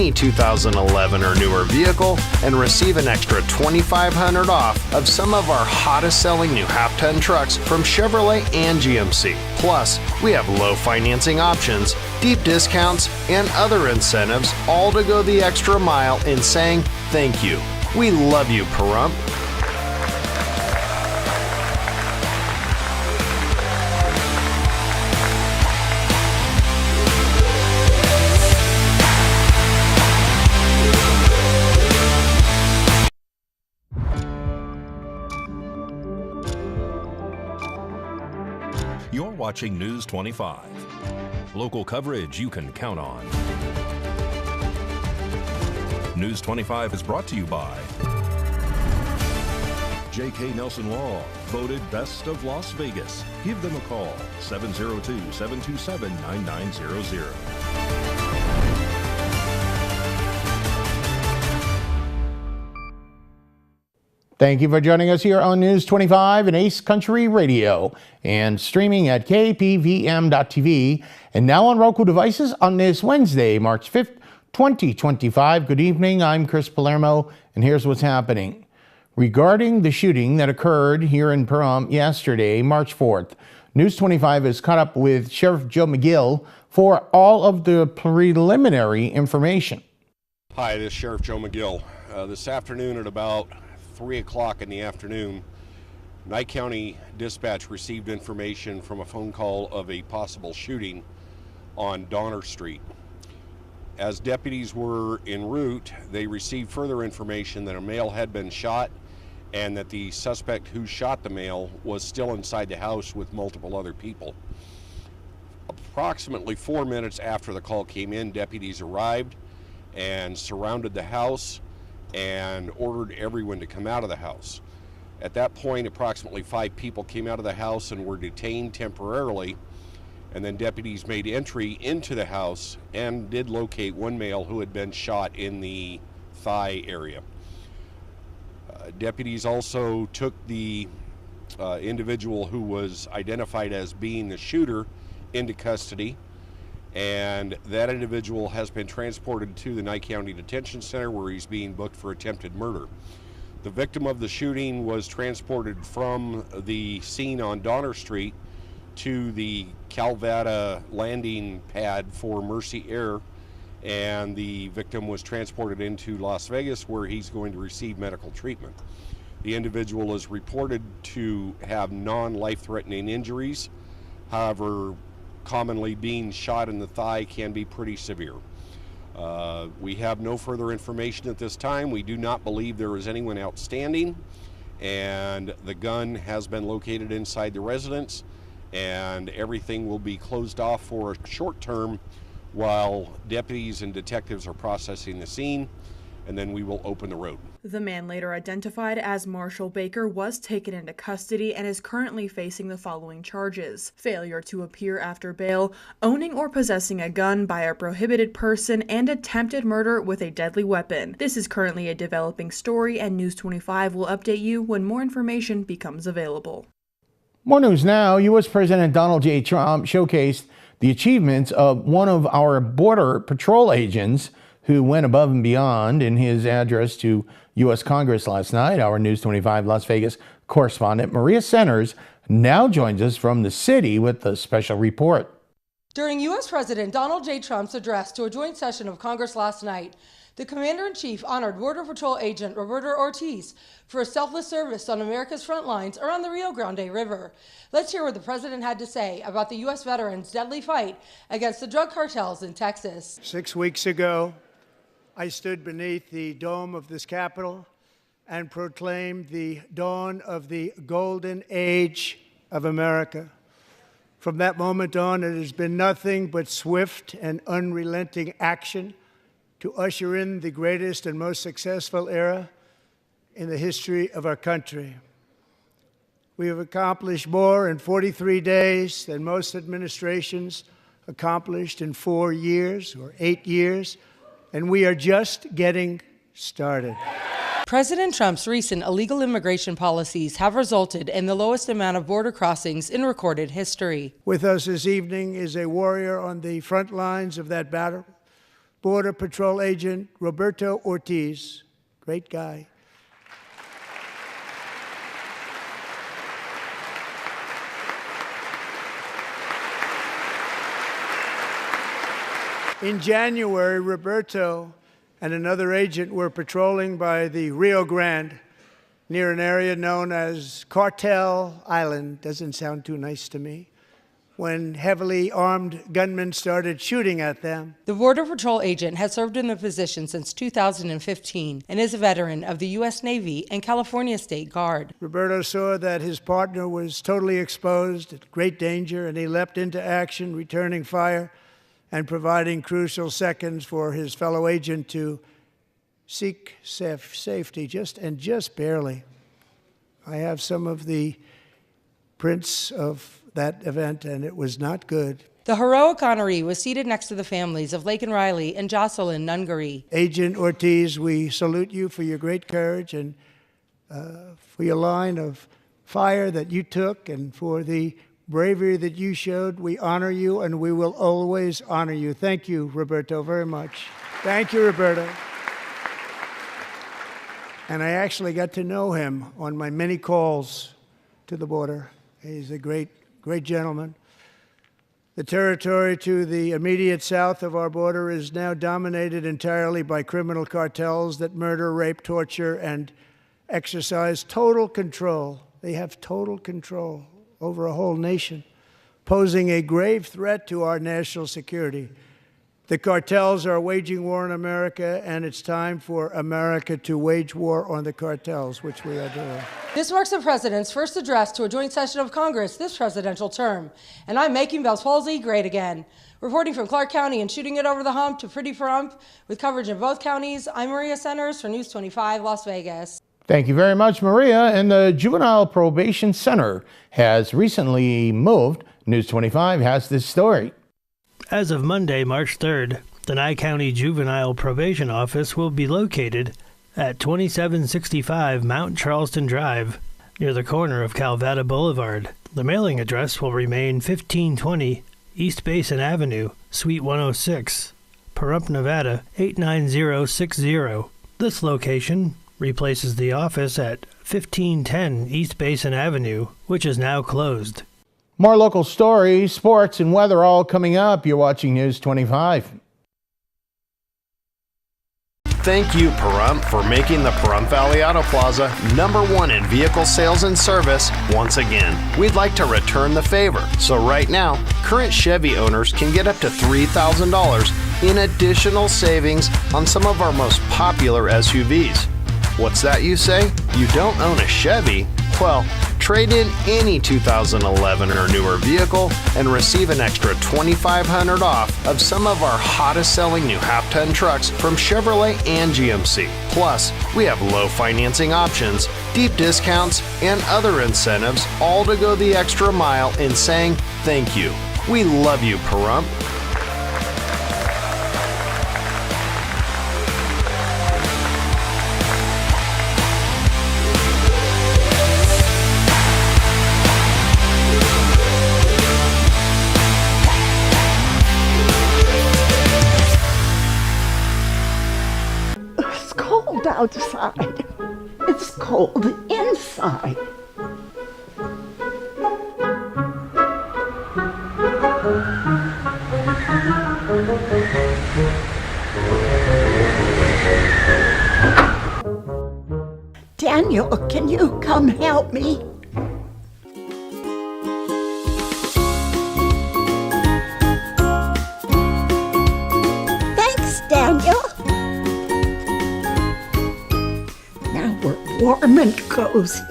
any 2011 or newer vehicle and receive an extra $2,500 off of some of our hottest selling new half-ton trucks from Chevrolet and GMC. Plus, we have low financing options, deep discounts, and other incentives, all to go the extra mile in saying thank you. We love you, Pahrump. You're watching News 25. Local coverage you can count on. News 25 is brought to you by J.K. Nelson Law, voted Best of Las Vegas. Give them a call, 702-727-9900. Thank you for joining us here on News 25 and Ace Country Radio and streaming at KPVM.TV and now on Roku devices on this Wednesday, March 5th, 2025. Good evening. I'm Chris Palermo, and here's what's happening. Regarding the shooting that occurred here in Pahrump yesterday, March 4th, News 25 is caught up with Sheriff Joe McGill for all of the preliminary information. Hi, this is Sheriff Joe McGill. This afternoon at about 3 o'clock in the afternoon, Nye County Dispatch received information from a phone call of a possible shooting on Donner Street. As deputies were en route, they received further information that a male had been shot and that the suspect who shot the male was still inside the house with multiple other people. Approximately 4 minutes after the call came in, deputies arrived and surrounded the house and ordered everyone to come out of the house. At that point, approximately 5 people came out of the house and were detained temporarily, and then deputies made entry into the house and did locate one male who had been shot in the thigh area. Deputies also took the individual who was identified as being the shooter into custody, and that individual has been transported to the Nye County Detention Center where he's being booked for attempted murder. The victim of the shooting was transported from the scene on Donner Street to the Calvada landing pad for Mercy Air, and the victim was transported into Las Vegas where he's going to receive medical treatment. The individual is reported to have non-life-threatening injuries. However, commonly being shot in the thigh can be pretty severe. We have no further information at this time. We do not believe there is anyone outstanding, and the gun has been located inside the residence, and everything will be closed off for a short term while deputies and detectives are processing the scene, and then we will open the road. The man, later identified as Marshall Baker, was taken into custody and is currently facing the following charges: failure to appear after bail, owning or possessing a gun by a prohibited person, and attempted murder with a deadly weapon. This is currently a developing story, and News 25 will update you when more information becomes available. More news now. U.S. President Donald J. Trump showcased the achievements of one of our Border Patrol agents who went above and beyond in his address to U.S. Congress last night. Our News 25 Las Vegas correspondent Maria Centers now joins us from the city with a special report. During U.S. President Donald J. Trump's address to a joint session of Congress last night, the Commander-in-Chief honored Border Patrol agent Roberto Ortiz for his selfless service on America's front lines around the Rio Grande River. Let's hear what the president had to say about the U.S. veterans' deadly fight against the drug cartels in Texas. 6 weeks ago, I stood beneath the dome of this Capitol and proclaimed the dawn of the golden age of America. From that moment on, it has been nothing but swift and unrelenting action to usher in the greatest and most successful era in the history of our country. We have accomplished more in 43 days than most administrations accomplished in 4 years or 8 years, and we are just getting started. President Trump's recent illegal immigration policies have resulted in the lowest amount of border crossings in recorded history. With us this evening is a warrior on the front lines of that battle, Border Patrol Agent Roberto Ortiz. Great guy. In January, Roberto and another agent were patrolling by the Rio Grande near an area known as Cartel Island. Doesn't sound too nice to me. When heavily armed gunmen started shooting at them. The Border Patrol agent has served in the position since 2015 and is a veteran of the U.S. Navy and California State Guard. Roberto saw that his partner was totally exposed, at great danger, and he leapt into action, returning fire and providing crucial seconds for his fellow agent to seek safety, just barely. I have some of the prints of that event, and it was not good. The heroic honoree was seated next to the families of Laken Riley and Jocelyn Nungary. Agent Ortiz, we salute you for your great courage and for your line of fire that you took and for the bravery that you showed. We honor you, and we will always honor you. Thank you, Roberto, very much. Thank you, Roberto. And I actually got to know him on my many calls to the border. He's a great gentleman. The territory to the immediate south of our border is now dominated entirely by criminal cartels that murder, rape, torture, and exercise total control. They have total control over a whole nation, posing a grave threat to our national security. The cartels are waging war in America, and it's time for America to wage war on the cartels, which we are doing. This marks the president's first address to a joint session of Congress this presidential term. And I'm making Bell's Palsy great again. Reporting from Clark County and shooting it over the hump to Pretty Pahrump with coverage in both counties, I'm Maria Centers for News 25 Las Vegas. Thank you very much, Maria. And the Juvenile Probation Center has recently moved. News 25 has this story. As of Monday, March 3rd, the Nye County Juvenile Probation Office will be located at 2765 Mount Charleston Drive, near the corner of Calvada Boulevard. The mailing address will remain 1520 East Basin Avenue, Suite 106, Pahrump, Nevada 89060. This location replaces the office at 1510 East Basin Avenue, which is now closed. More local stories, sports, and weather all coming up. You're watching News 25. Thank you, Pahrump, for making the Pahrump Valley Auto Plaza #1 in vehicle sales and service once again. We'd like to return the favor. So right now, current Chevy owners can get up to $3,000 in additional savings on some of our most popular SUVs. What's that, you say? You don't own a Chevy? Well, trade in any 2011 or newer vehicle and receive an extra $2,500 off of some of our hottest selling new half-ton trucks from Chevrolet and GMC. Plus, we have low financing options, deep discounts, and other incentives, all to go the extra mile in saying thank you. We love you, Pahrump. Outside. It's cold inside. Daniel, can you come help me? Thanks, Daniel. Warm and cozy.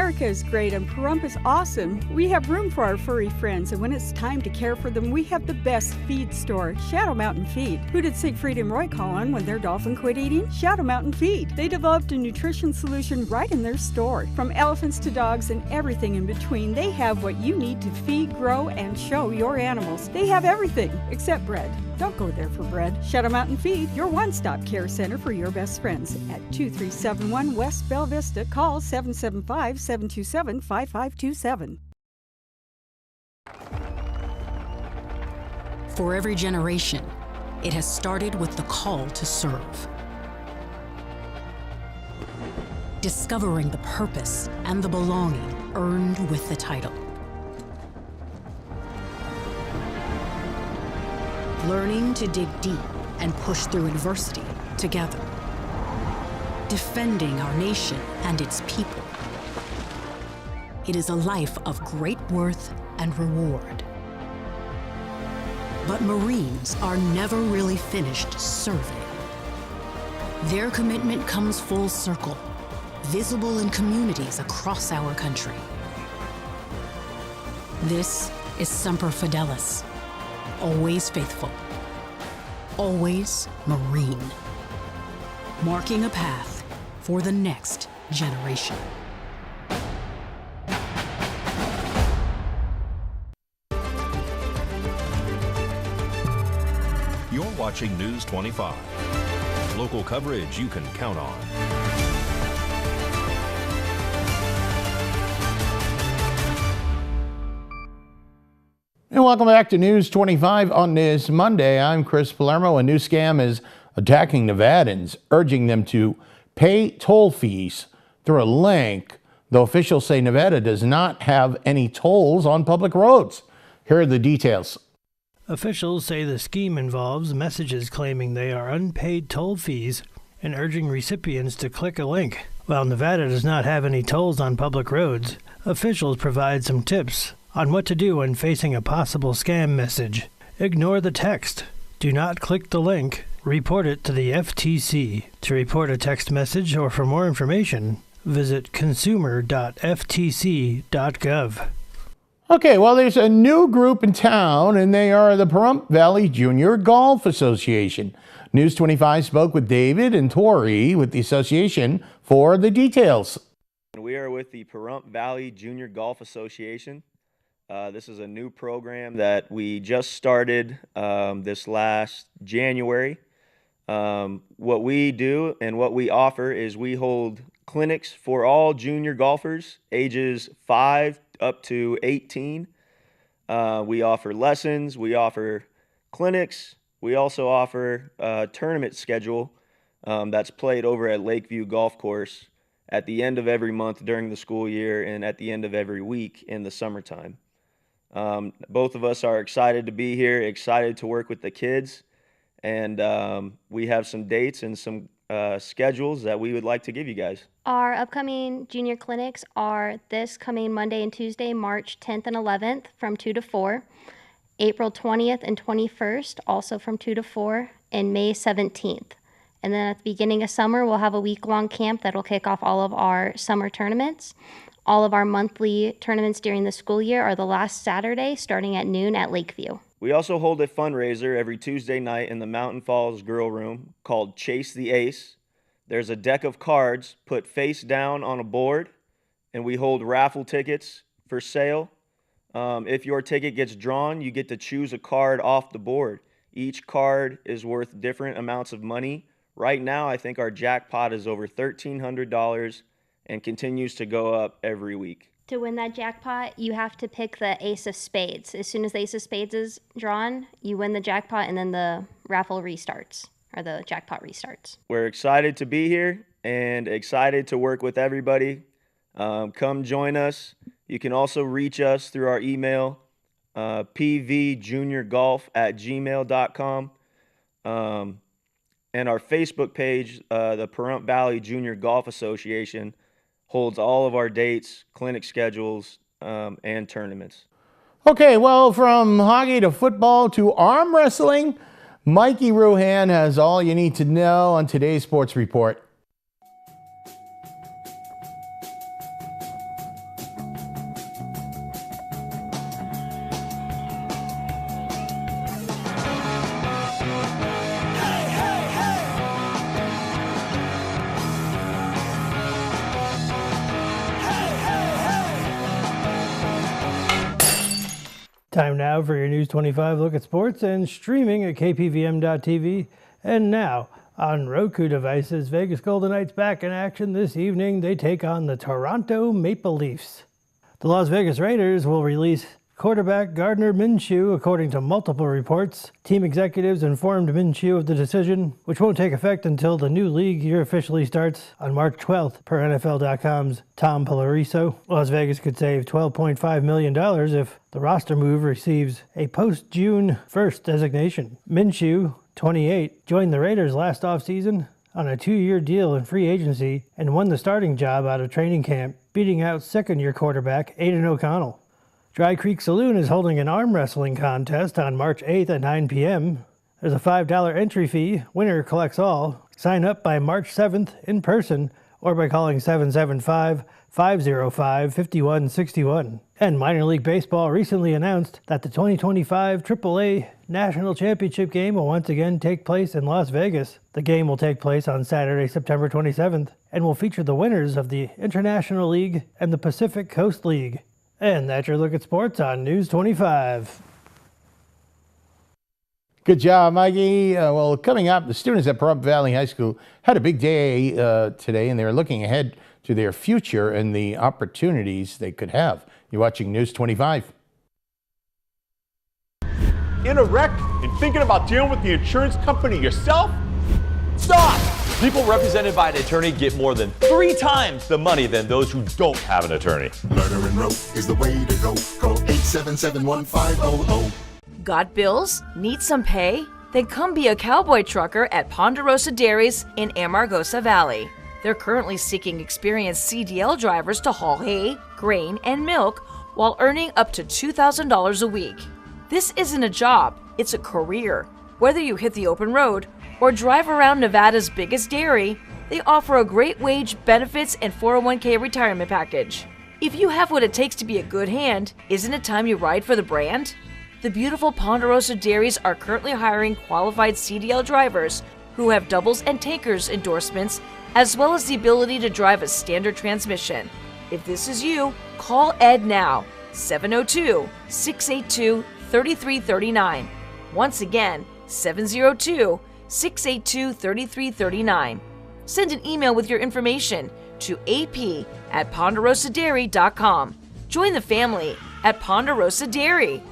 America is great and Pahrump is awesome. We have room for our furry friends, and when it's time to care for them, we have the best feed store, Shadow Mountain Feed. Who did Siegfried and Roy call on when their dolphin quit eating? Shadow Mountain Feed. They developed a nutrition solution right in their store. From elephants to dogs and everything in between, they have what you need to feed, grow, and show your animals. They have everything except bread. Don't go there for bread. Shadow Mountain Feed, your one-stop care center for your best friends. At 2371 West Bella Vista, call 775-727-5527. For every generation, it has started with the call to serve. Discovering the purpose and the belonging earned with the title. Learning to dig deep and push through adversity together. Defending our nation and its people. It is a life of great worth and reward. But Marines are never really finished serving. Their commitment comes full circle, visible in communities across our country. This is Semper Fidelis. Always faithful, always Marine, marking a path for the next generation. You're watching News 25. Local coverage you can count on. And welcome back to News 25 on this Monday. I'm Chris Palermo. A new scam is attacking Nevadans, urging them to pay toll fees through a link, though officials say Nevada does not have any tolls on public roads. Here are the details. Officials say the scheme involves messages claiming they are unpaid toll fees and urging recipients to click a link. While Nevada does not have any tolls on public roads, officials provide some tips on what to do when facing a possible scam message. Ignore the text. Do not click the link. Report it to the FTC. To report a text message or for more information, visit consumer.ftc.gov. Okay, well, there's a new group in town, and they are the Pahrump Valley Junior Golf Association. News 25 spoke with David and Tori with the association for the details. We are with the Pahrump Valley Junior Golf Association. This is a new program that we just started this last January. What we do and what we offer is we hold clinics for all junior golfers ages 5 up to 18. We offer lessons, we offer clinics, we also offer a tournament schedule that's played over at Lakeview Golf Course at the end of every month during the school year and at the end of every week in the summertime. Both of us are excited to be here, excited to work with the kids, and we have some dates and some schedules that we would like to give you guys. Our upcoming junior clinics are this coming Monday and Tuesday, March 10th and 11th from 2 to 4, April 20th and 21st, also from 2 to 4, and May 17th. And then at the beginning of summer, we'll have a week-long camp that'll kick off all of our summer tournaments. All of our monthly tournaments during the school year are the last Saturday, starting at noon at Lakeview. We also hold a fundraiser every Tuesday night in the Mountain Falls Grill Room called Chase the Ace. There's a deck of cards put face down on a board, and we hold raffle tickets for sale. If your ticket gets drawn, you get to choose a card off the board. Each card is worth different amounts of money. Right now, I think our jackpot is over $1,300 and continues to go up every week. To win that jackpot, you have to pick the Ace of Spades. As soon as the Ace of Spades is drawn, you win the jackpot, and then the raffle restarts, or the jackpot restarts. We're excited to be here and excited to work with everybody. Come join us. You can also reach us through our email, pvjuniorgolf@gmail.com. And our Facebook page, the Pahrump Valley Junior Golf Association, holds all of our dates, clinic schedules, and tournaments. Okay, well, from hockey to football to arm wrestling, Mikey Ruhan has all you need to know on today's sports report. Time now for your News 25 look at sports and streaming at KPVM.TV. And now, on Roku devices, Vegas Golden Knights back in action this evening. They take on the Toronto Maple Leafs. The Las Vegas Raiders will release quarterback Gardner Minshew, according to multiple reports. Team executives informed Minshew of the decision, which won't take effect until the new league year officially starts on March 12th, per NFL.com's Tom Pelariso. Las Vegas could save $12.5 million if the roster move receives a post-June 1st designation. Minshew, 28, joined the Raiders last offseason on a 2-year deal in free agency and won the starting job out of training camp, beating out second-year quarterback Aidan O'Connell. Dry Creek Saloon is holding an arm wrestling contest on March 8th at 9 p.m. There's a $5 entry fee. Winner collects all. Sign up by March 7th in person or by calling 775-505-5161. And Minor League Baseball recently announced that the 2025 AAA National Championship game will once again take place in Las Vegas. The game will take place on Saturday, September 27th, and will feature the winners of the International League and the Pacific Coast League. And that's your look at sports on News 25. Good job, Mikey. Well, coming up, the students at Pahrump Valley High School had a big day today, and they're looking ahead to their future and the opportunities they could have. You're watching News 25. In a wreck and thinking about dealing with the insurance company yourself? Stop! People represented by an attorney get more than 3 times the money than those who don't have an attorney. Murder and rope is the way to go. Call 877-1500. Got bills? Need some pay? Then come be a cowboy trucker at Ponderosa Dairies in Amargosa Valley. They're currently seeking experienced CDL drivers to haul hay, grain, and milk while earning up to $2,000 a week. This isn't a job, it's a career. Whether you hit the open road or drive around Nevada's biggest dairy, they offer a great wage, benefits, and 401k retirement package. If you have what it takes to be a good hand, isn't it time you ride for the brand? The beautiful Ponderosa Dairies are currently hiring qualified CDL drivers who have doubles and tankers endorsements, as well as the ability to drive a standard transmission. If this is you, call Ed now, 702-682-3339. Once again, 702-682-3339. Send an email with your information to ap@ponderosadairy.com. Join the family at Ponderosa Dairy.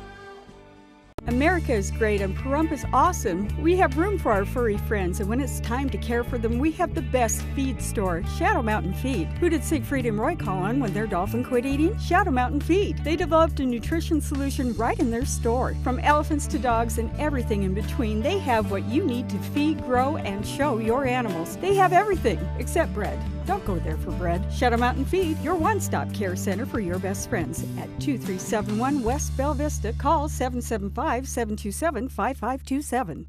America is great and Pahrump is awesome. We have room for our furry friends, and when it's time to care for them, we have the best feed store, Shadow Mountain Feed. Who did Siegfried and Roy call on when their dolphin quit eating? Shadow Mountain Feed. They developed a nutrition solution right in their store. From elephants to dogs and everything in between, they have what you need to feed, grow, and show your animals. They have everything except bread. Don't go there for bread. Shadow Mountain Feed, your one-stop care center for your best friends. At 2371 West Bella Vista, call 775-727-5527.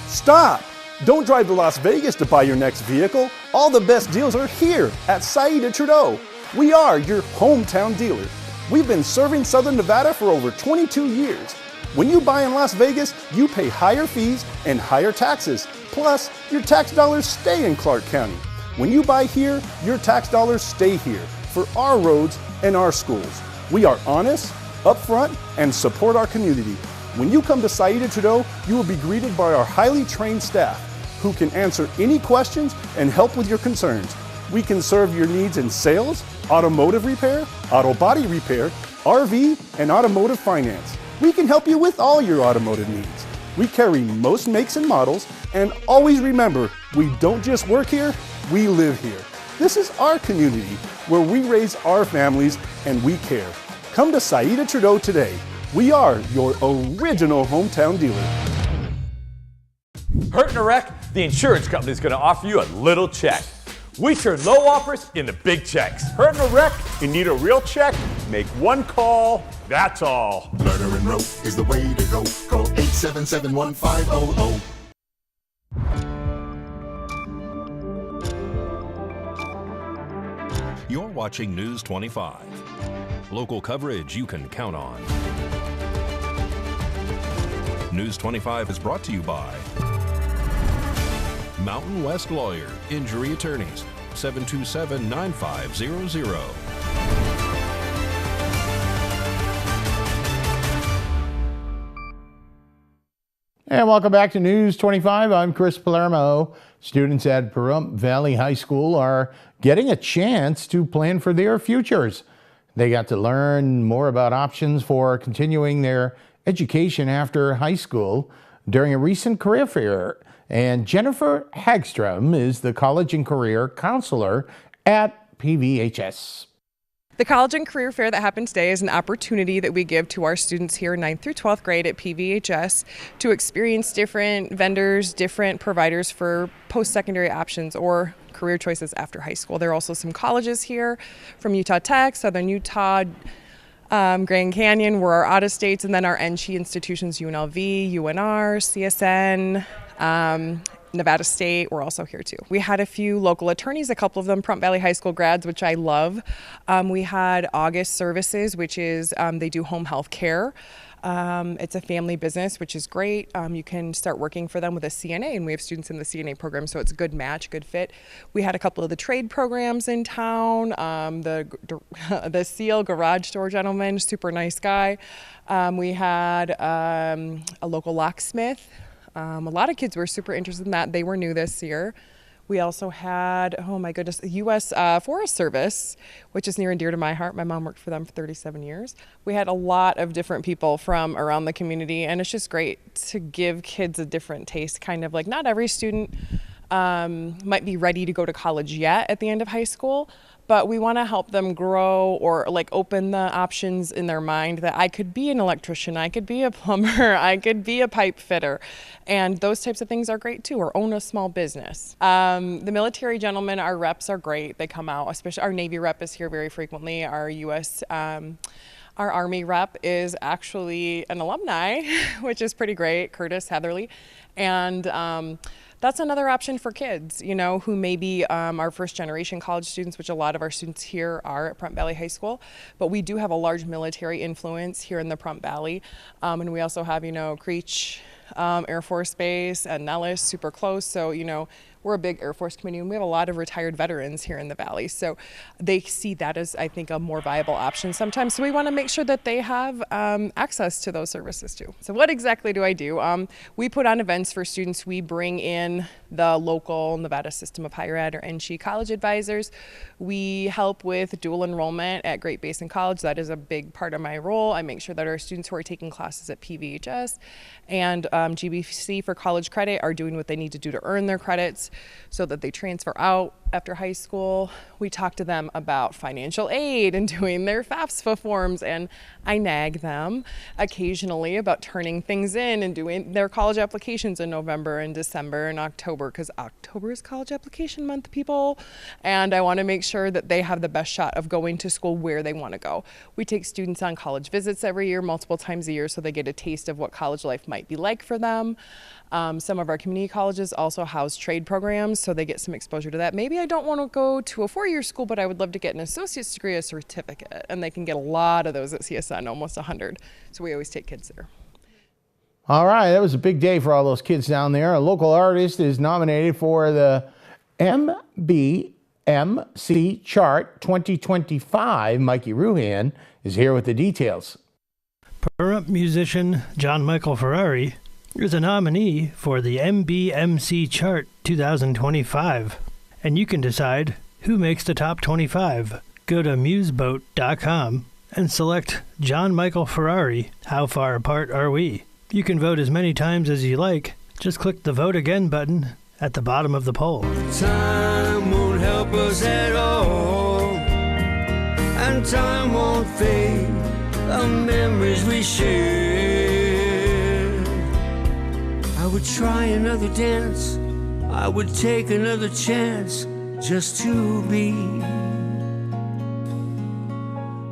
Stop! Don't drive to Las Vegas to buy your next vehicle. All the best deals are here at Saida Trudeau. We are your hometown dealer. We've been serving Southern Nevada for over 22 years. When you buy in Las Vegas, you pay higher fees and higher taxes. Plus, your tax dollars stay in Clark County. When you buy here, your tax dollars stay here for our roads and our schools. We are honest, upfront, and support our community. When you come to Saida Trudeau, you will be greeted by our highly trained staff who can answer any questions and help with your concerns. We can serve your needs in sales, automotive repair, auto body repair, RV, and automotive finance. We can help you with all your automotive needs. We carry most makes and models, and always remember, we don't just work here, we live here. This is our community where we raise our families and we care. Come to Saida Trudeau today. We are your original hometown dealer. Hurt in a wreck? The insurance company is going to offer you a little check. We turn low offers into big checks. Hurt in a wreck? You need a real check? Make one call, that's all. Murder and rope is the way to go. Call 877-1500. You're watching News 25. Local coverage you can count on. News 25 is brought to you by Mountain West Lawyer, Injury Attorneys, 727-9500. And welcome back to News 25. I'm Chris Palermo. Students at Pahrump Valley High School are getting a chance to plan for their futures. They got to learn more about options for continuing their education after high school during a recent career fair. And Jennifer Hagstrom is the College and Career Counselor at PVHS. The College and Career Fair that happened today is an opportunity that we give to our students here 9th through 12th grade at PVHS to experience different vendors, different providers for post-secondary options or career choices after high school. There are also some colleges here from Utah Tech, Southern Utah, Grand Canyon were our out-of-states, and then our NC institutions, UNLV, UNR, CSN, Nevada State were also here too. We had a few local attorneys, a couple of them Pahrump Valley High School grads, which I love. We had August Services, which is they do home health care. It's a family business, which is great. You can start working for them with a CNA, and we have students in the CNA program, so it's a good match, good fit. We had a couple of the trade programs in town. The Seal garage door gentleman, super nice guy. We had a local locksmith. A lot of kids were super interested in that. They were new this year. We also had, oh my goodness, U.S. Forest Service, which is near and dear to my heart. My mom worked for them for 37 years. We had a lot of different people from around the community, and it's just great to give kids a different taste, kind of like not every student might be ready to go to college yet at the end of high school, but we want to help them grow or like open the options in their mind that I could be an electrician, I could be a plumber, I could be a pipe fitter. And those types of things are great too, or own a small business. The military gentlemen, our reps are great. They come out, especially our Navy rep is here very frequently. Our U.S. Our Army rep is actually an alumni, which is pretty great, Curtis Heatherly. And that's another option for kids, you know, who may be our first generation college students, which a lot of our students here are at Pahrump Valley High School. But we do have a large military influence here in the Pahrump Valley. And we also have, you know, Creech Air Force Base and Nellis super close. So, you know, we're a big Air Force community, and we have a lot of retired veterans here in the Valley. So they see that as, I think, a more viable option sometimes. So we want to make sure that they have access to those services too. So what exactly do I do? We put on events for students. We bring in the local Nevada System of Higher Ed or NC college advisors. We help with dual enrollment at Great Basin College. That is a big part of my role. I make sure that our students who are taking classes at PVHS and GBC for college credit are doing what they need to do to earn their credits so that they transfer out after high school. We talk to them about financial aid and doing their FAFSA forms, and I nag them occasionally about turning things in and doing their college applications in November and December and October, because October is college application month, people, and I want to make sure that they have the best shot of going to school where they want to go. We take students on college visits every year, multiple times a year, so they get a taste of what college life might be like for them. Some of our community colleges also house trade programs, so they get some exposure to that. Maybe I don't want to go to a four-year school, but I would love to get an associate's degree, a certificate, and they can get a lot of those at CSN, almost 100. So we always take kids there. All right, that was a big day for all those kids down there. A local artist is nominated for the MBMC Chart 2025. Mikey Ruhan is here with the details. Pahrump musician John Michael Ferrari is a nominee for the MBMC Chart 2025, and you can decide who makes the top 25. Go to museboat.com and select John Michael Ferrari, How Far Apart Are We? You can vote as many times as you like. Just click the Vote Again button at the bottom of the poll. Time won't help us at all, and time won't fade the memories we share. I would try another dance, I would take another chance just to be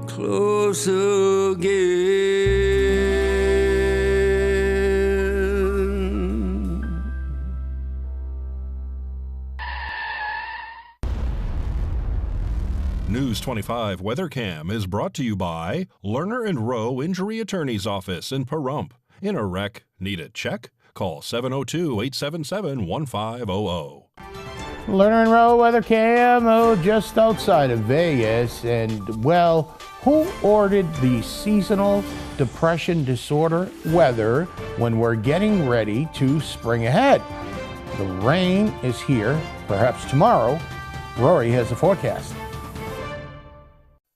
close again. News 25 WeatherCam is brought to you by Lerner and Rowe Injury Attorney's Office in Pahrump. In a wreck, need a check? Call 702-877-1500. Lerner and Rowe weather cam just outside of Vegas. And, well, who ordered the seasonal depression disorder weather when we're getting ready to spring ahead? The rain is here, perhaps tomorrow. Rory has the forecast.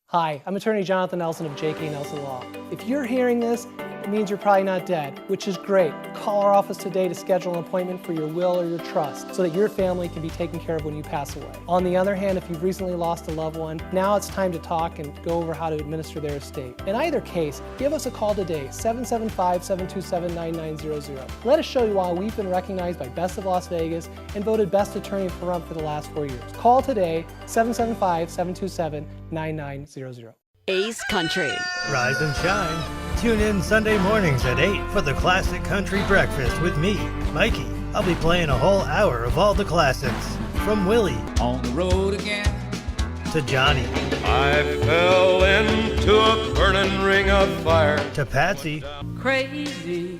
Hi, I'm attorney Jonathan Nelson of J.K. Nelson Law. If you're hearing this, it means you're probably not dead, which is great. Call our office today to schedule an appointment for your will or your trust so that your family can be taken care of when you pass away. On the other hand, if you've recently lost a loved one, now it's time to talk and go over how to administer their estate. In either case, give us a call today, 775-727-9900. Let us show you why we've been recognized by Best of Las Vegas and voted Best Attorney for Pahrump for the last 4 years. Call today, 775-727-9900. Ace Country. Rise and shine. Tune in Sunday mornings at 8 for the Classic Country Breakfast with me, Mikey. I'll be playing a whole hour of all the classics. From Willie. On the road again. To Johnny. I fell into a burning ring of fire. To Patsy. Crazy.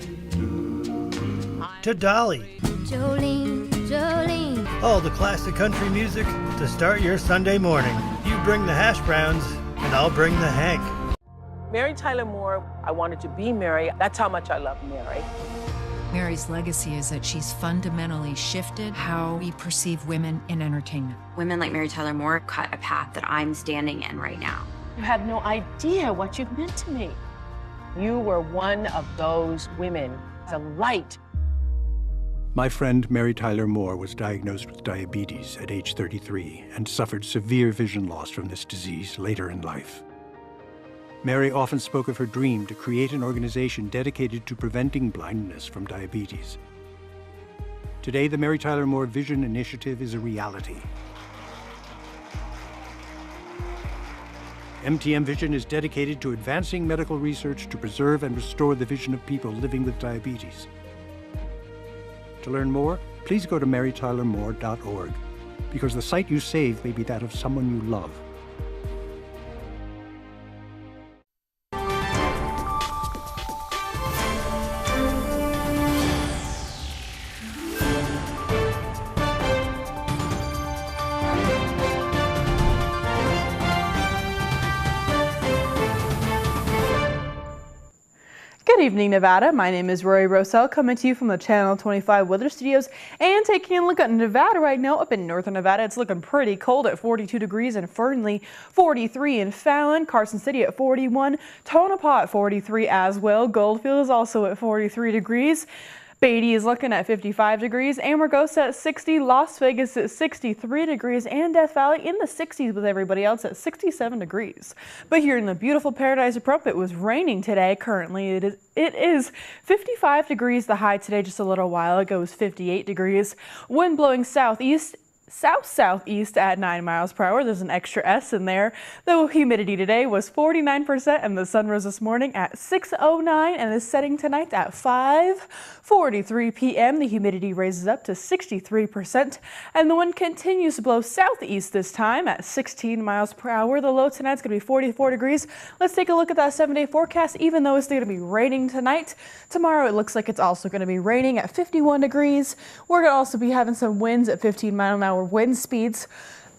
To Dolly. Jolene, Jolene. All the classic country music to start your Sunday morning. You bring the hash browns, and I'll bring the Hank. Mary Tyler Moore, I wanted to be Mary. That's how much I love Mary. Mary's legacy is that she's fundamentally shifted how we perceive women in entertainment. Women like Mary Tyler Moore cut a path that I'm standing in right now. You had no idea what you've meant to me. You were one of those women, the light. My friend Mary Tyler Moore was diagnosed with diabetes at age 33 and suffered severe vision loss from this disease later in life. Mary often spoke of her dream to create an organization dedicated to preventing blindness from diabetes. Today, the Mary Tyler Moore Vision Initiative is a reality. MTM Vision is dedicated to advancing medical research to preserve and restore the vision of people living with diabetes. To learn more, please go to marytylermoore.org, because the sight you save may be that of someone you love. Good evening, Nevada. My name is Rory Rosell, coming to you from the Channel 25 Weather Studios and taking a look at Nevada right now. Up in northern Nevada, it's looking pretty cold at 42 degrees in Fernley, 43 in Fallon, Carson City at 41, Tonopah at 43 as well. Goldfield is also at 43 degrees. Beatty is looking at 55 degrees, Amargosa at 60, Las Vegas at 63 degrees, and Death Valley in the 60s with everybody else at 67 degrees. But here in the beautiful paradise of Pahrump, it was raining today. Currently, it is 55 degrees. The high today just a little while ago was 58 degrees. Wind blowing south-southeast at 9 miles per hour. There's an extra S in there. The humidity today was 49%, and the sun rose this morning at 6:09 and is setting tonight at 5:43 p.m. The humidity raises up to 63%, and the wind continues to blow southeast this time at 16 miles per hour. The low tonight's going to be 44 degrees. Let's take a look at that 7-day forecast. Even though it's going to be raining tonight, tomorrow it looks like it's also going to be raining at 51 degrees. We're going to also be having some winds at 15-mile-an-hour wind speeds.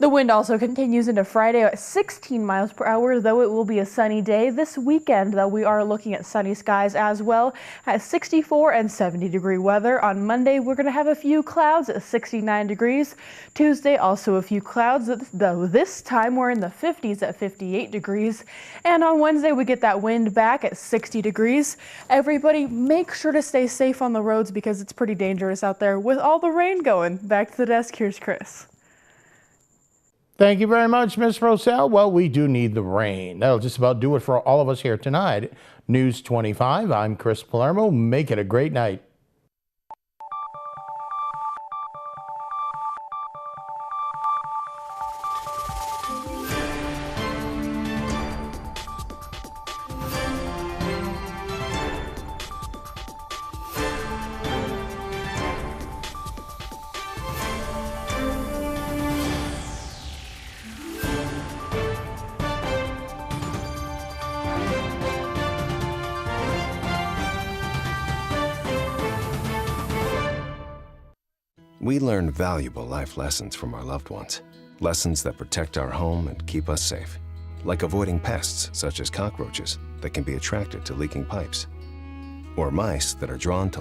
The wind also continues into Friday at 16 miles per hour, though it will be a sunny day. This weekend, though, we are looking at sunny skies as well at 64 and 70 degree weather. On Monday, we're going to have a few clouds at 69 degrees. Tuesday, also a few clouds, though this time we're in the 50s at 58 degrees. And on Wednesday, we get that wind back at 60 degrees. Everybody, make sure to stay safe on the roads because it's pretty dangerous out there with all the rain going. Back to the desk, here's Chris. Thank you very much, Ms. Rosell. Well, we do need the rain. That'll just about do it for all of us here tonight. News 25, I'm Chris Palermo. Make it a great night. We learn valuable life lessons from our loved ones. Lessons that protect our home and keep us safe. Like avoiding pests such as cockroaches that can be attracted to leaking pipes. Or mice that are drawn to